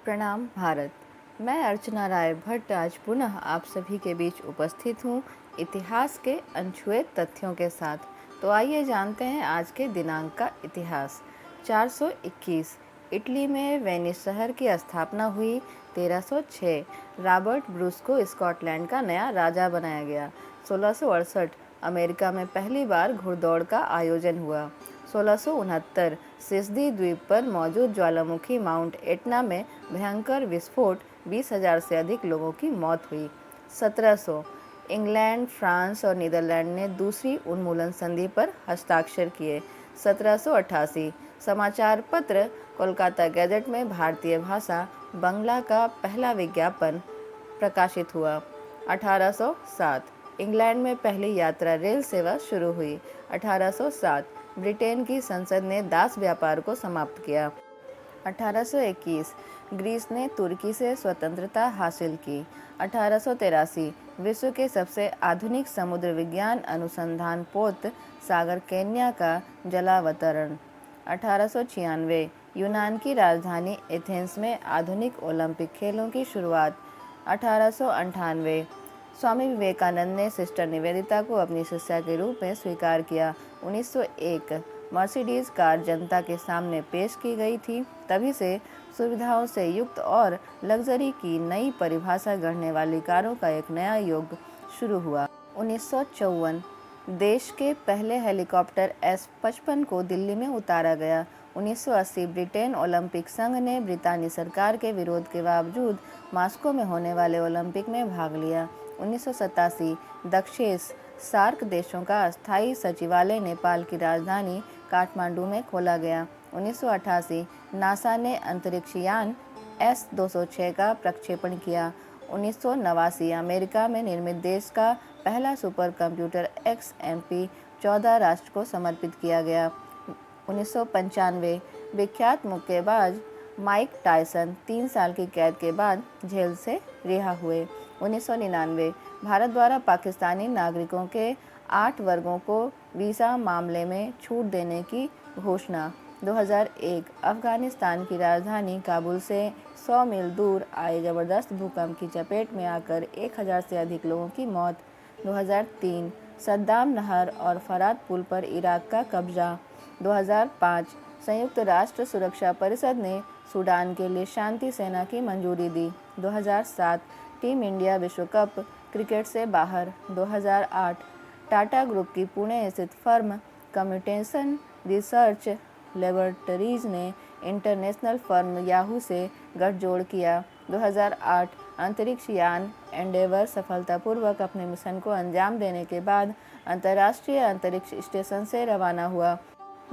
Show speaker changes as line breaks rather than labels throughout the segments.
प्रणाम भारत। मैं अर्चना राय भट्ट आज पुनः आप सभी के बीच उपस्थित हूँ इतिहास के अनछुए तथ्यों के साथ। तो आइए जानते हैं आज के दिनांक का इतिहास। 421 इटली में वेनिस शहर की स्थापना हुई। 1306 रॉबर्ट ब्रूस को स्कॉटलैंड का नया राजा बनाया गया। 1668 अमेरिका में पहली बार घुड़दौड़ का आयोजन हुआ। 1669 सिसदी द्वीप पर मौजूद ज्वालामुखी माउंट एटना में भयंकर विस्फोट, 20,000 से अधिक लोगों की मौत हुई। 1700 इंग्लैंड, फ्रांस और नीदरलैंड ने दूसरी उन्मूलन संधि पर हस्ताक्षर किए। 1788 समाचार पत्र कोलकाता गैजेट में भारतीय भाषा बंगला का पहला विज्ञापन प्रकाशित हुआ। 1807 इंग्लैंड में पहली यात्रा रेल सेवा शुरू हुई। 1807 ब्रिटेन की संसद ने दास व्यापार को समाप्त किया। 1821 ग्रीस ने तुर्की से स्वतंत्रता हासिल की। 1883 विश्व के सबसे आधुनिक समुद्र विज्ञान अनुसंधान पोत सागर केन्या का जलावतरण। 1896 यूनान की राजधानी एथेंस में आधुनिक ओलंपिक खेलों की शुरुआत। 1898 स्वामी विवेकानंद ने सिस्टर निवेदिता को अपनी शिष्या के रूप में स्वीकार किया। 1901 मर्सिडीज कार जनता के सामने पेश की गई थी। तभी से सुविधाओं से युक्त और लग्जरी की नई परिभाषा गढ़ने वाली कारों का एक नया युग शुरू हुआ। 1954 देश के पहले हेलीकॉप्टर S-55 को दिल्ली में उतारा गया। 1980 ब्रिटेन ओलंपिक संघ ने ब्रितानी सरकार के विरोध के बावजूद मास्को में होने वाले ओलंपिक में भाग लिया। 1987 दक्षेस सार्क देशों का अस्थायी सचिवालय नेपाल की राजधानी काठमांडू में खोला गया। 1988 नासा ने अंतरिक्ष यान S-206 का प्रक्षेपण किया। 1989 अमेरिका में निर्मित देश का पहला सुपर कंप्यूटर XMP 14 राष्ट्र को समर्पित किया गया। 1995 विख्यात मुक्केबाज माइक टायसन 3 साल की कैद के बाद जेल से रिहा हुए। 1999 भारत द्वारा पाकिस्तानी नागरिकों के 8 वर्गों को वीज़ा मामले में छूट देने की घोषणा। 2001 अफगानिस्तान की राजधानी काबुल से 100 मील दूर आए ज़बरदस्त भूकंप की चपेट में आकर 1000 से अधिक लोगों की मौत। 2003 सद्दाम नहर और फरात पुल पर इराक का कब्जा। 2005 संयुक्त राष्ट्र सुरक्षा परिषद ने सूडान के लिए शांति सेना की मंजूरी दी। 2007 टीम इंडिया विश्व कप क्रिकेट से बाहर। 2008 टाटा ग्रुप की पुणे स्थित फर्म कम्यूटेशन रिसर्च लेबोरेटरीज ने इंटरनेशनल फर्म याहू से गठजोड़ किया। 2008 अंतरिक्ष यान एंडेवर सफलतापूर्वक अपने मिशन को अंजाम देने के बाद अंतर्राष्ट्रीय अंतरिक्ष स्टेशन से रवाना हुआ।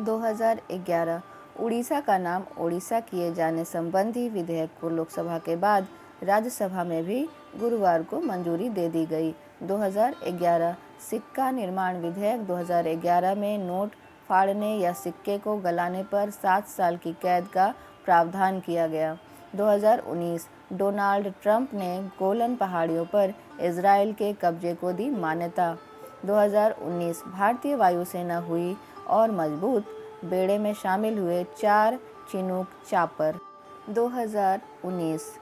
2011 उड़ीसा का नाम ओडिशा किए जाने संबंधी विधेयक को लोकसभा के बाद राज्यसभा में भी गुरुवार को मंजूरी दे दी गई। 2011 सिक्का निर्माण विधेयक 2011 में नोट फाड़ने या सिक्के को गलाने पर 7 साल की कैद का प्रावधान किया गया। 2019 डोनाल्ड ट्रंप ने गोलन पहाड़ियों पर इजराइल के कब्जे को दी मान्यता। 2019 भारतीय वायुसेना हुई और मजबूत, बेड़े में शामिल हुए 4 चिनूक चापर। 2019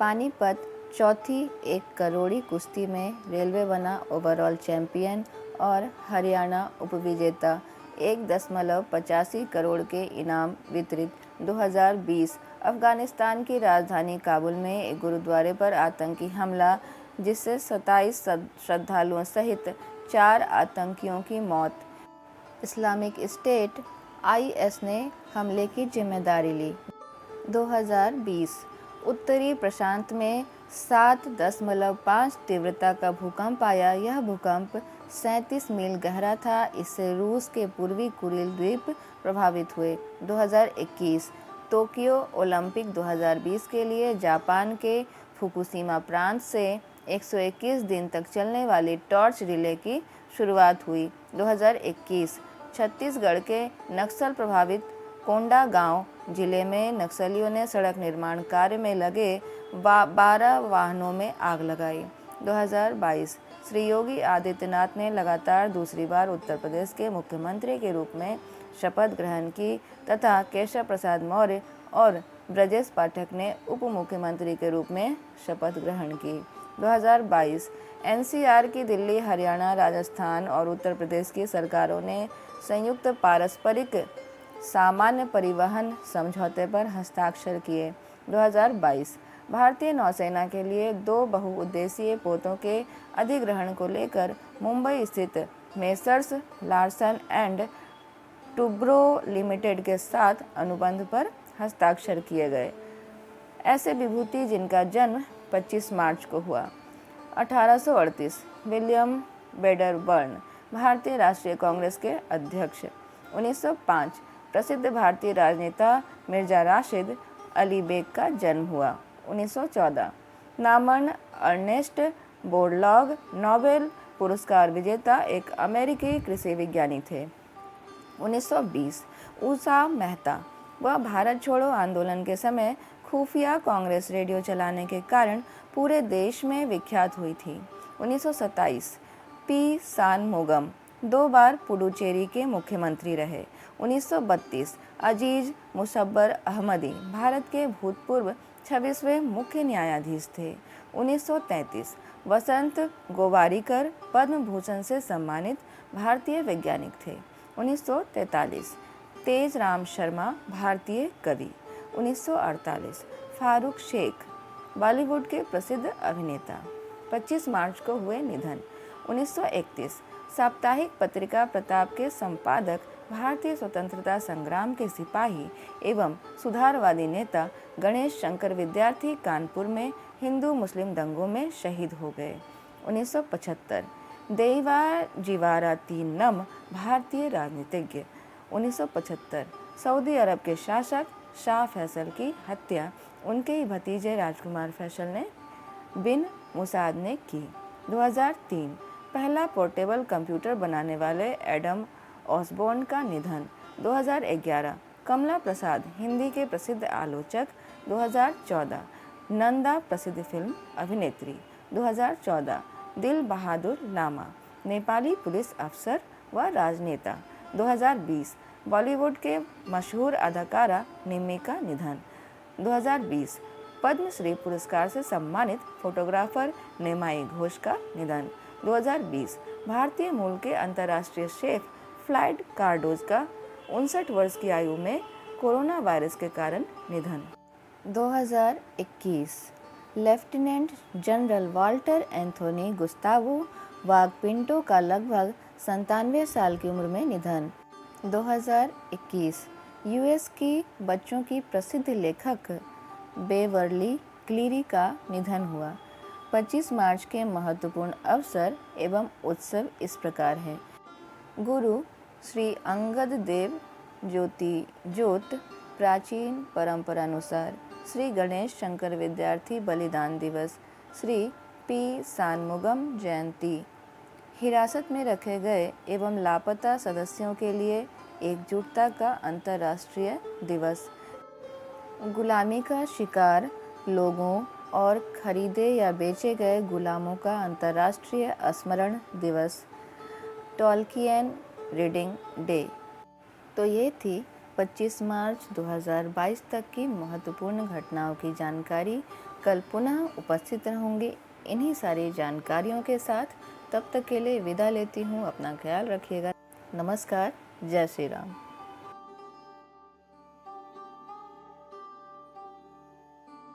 पानीपत चौथी 1 करोड़ी कुश्ती में रेलवे बना ओवरऑल चैंपियन और हरियाणा उपविजेता। 1.85 करोड़ के इनाम वितरित। 2020 अफगानिस्तान की राजधानी काबुल में एक गुरुद्वारे पर आतंकी हमला, जिससे 27 श्रद्धालुओं सहित 4 आतंकियों की मौत। इस्लामिक स्टेट IS ने हमले की जिम्मेदारी ली। 2020 उत्तरी प्रशांत में 7.5 तीव्रता का भूकंप आया। यह भूकंप 37 मील गहरा था। इससे रूस के पूर्वी कुरिल द्वीप प्रभावित हुए। 2021 टोक्यो ओलंपिक 2020 के लिए जापान के फुकुशिमा प्रांत से 121 दिन तक चलने वाली टॉर्च रिले की शुरुआत हुई। 2021 छत्तीसगढ़ के नक्सल प्रभावित कोंडागांव जिले में नक्सलियों ने सड़क निर्माण कार्य में लगे 12 वाहनों में आग लगाई। 2022 श्री योगी आदित्यनाथ ने लगातार दूसरी बार उत्तर प्रदेश के मुख्यमंत्री के रूप में शपथ ग्रहण की तथा केशव प्रसाद मौर्य और ब्रजेश पाठक ने उप मुख्यमंत्री के रूप में शपथ ग्रहण की। 2022 एनसीआर की दिल्ली, हरियाणा, राजस्थान और उत्तर प्रदेश की सरकारों ने संयुक्त पारस्परिक सामान्य परिवहन समझौते पर हस्ताक्षर किए। 2022 भारतीय नौसेना के लिए 2 बहुउद्देशीय पोतों के अधिग्रहण को लेकर मुंबई स्थित messrs Larsen and Toubro limited के साथ अनुबंध पर हस्ताक्षर किए गए। ऐसे विभूति जिनका जन्म 25 मार्च को हुआ। 1838 विलियम वेडरबर्न भारतीय राष्ट्रीय कांग्रेस के अध्यक्ष। 1905 प्रसिद्ध भारतीय राजनेता मिर्जा राशिद अली बेग का जन्म हुआ। 1914 नामन अर्नेस्ट बोरलॉग नोबेल पुरस्कार विजेता एक अमेरिकी कृषि विज्ञानी थे। 1920 उषा मेहता वह भारत छोड़ो आंदोलन के समय खुफिया कांग्रेस रेडियो चलाने के कारण पूरे देश में विख्यात हुई थी। 1927 पी शानमुगम 2 बार पुडुचेरी के मुख्यमंत्री रहे। 1932 अजीज मुशब्बर अहमदी भारत के भूतपूर्व 26वें मुख्य न्यायाधीश थे। 1933 वसंत गोवारिकर पद्म भूषण से सम्मानित भारतीय वैज्ञानिक थे। 1943 तेज राम शर्मा भारतीय कवि। 1948 फारूक शेख बॉलीवुड के प्रसिद्ध अभिनेता। 25 मार्च को हुए निधन। 1931 साप्ताहिक पत्रिका प्रताप के संपादक, भारतीय स्वतंत्रता संग्राम के सिपाही एवं सुधारवादी नेता गणेश शंकर विद्यार्थी कानपुर में हिंदू मुस्लिम दंगों में शहीद हो गए। 1975 देवा जीवारतीनम भारतीय राजनीतिज्ञ। 1975 सऊदी अरब के शासक शाह फैसल की हत्या उनके ही भतीजे राजकुमार फैसल ने बिन मुसाद ने की। 2003 पहला पोर्टेबल कंप्यूटर बनाने वाले एडम ऑसबोर्न का निधन। 2011 कमला प्रसाद हिंदी के प्रसिद्ध आलोचक। 2014 नंदा प्रसिद्ध फिल्म अभिनेत्री। 2014 दिल बहादुर लामा नेपाली पुलिस अफसर व राजनेता। 2020 बॉलीवुड के मशहूर अदाकारा निम्मी का निधन। 2020 पद्मश्री पुरस्कार से सम्मानित फोटोग्राफर निमाई घोष का निधन। 2020 भारतीय मूल के अंतर्राष्ट्रीय शेफ फ्लाइड कार्डोज का 59 वर्ष की आयु में कोरोना वायरस के कारण निधन। 2021 lieutenant general Walter Anthony Gustavo वागपिंटो का लगभग 97 साल की उम्र में निधन। 2021 यूएस की बच्चों की प्रसिद्ध लेखक बेवर्ली क्लीरी का निधन हुआ। 25 मार्च के महत्वपूर्ण अवसर एवं उत्सव इस प्रकार हैं। गुरु श्री अंगद देव ज्योत प्राचीन परंपरा अनुसार श्री गणेश शंकर विद्यार्थी बलिदान दिवस, श्री पी शानमुगम जयंती, हिरासत में रखे गए एवं लापता सदस्यों के लिए एकजुटता का अंतर्राष्ट्रीय दिवस, गुलामी का शिकार लोगों और खरीदे या बेचे गए गुलामों का अंतर्राष्ट्रीय स्मरण दिवस, टॉल्कियन रीडिंग डे। तो ये थी 25 मार्च 2022 तक की महत्वपूर्ण घटनाओं की जानकारी। कल पुनः उपस्थित रहूँगी इन्हीं सारी जानकारियों के साथ। तब तक के लिए विदा लेती हूँ। अपना ख्याल रखिएगा। नमस्कार। जय श्री राम।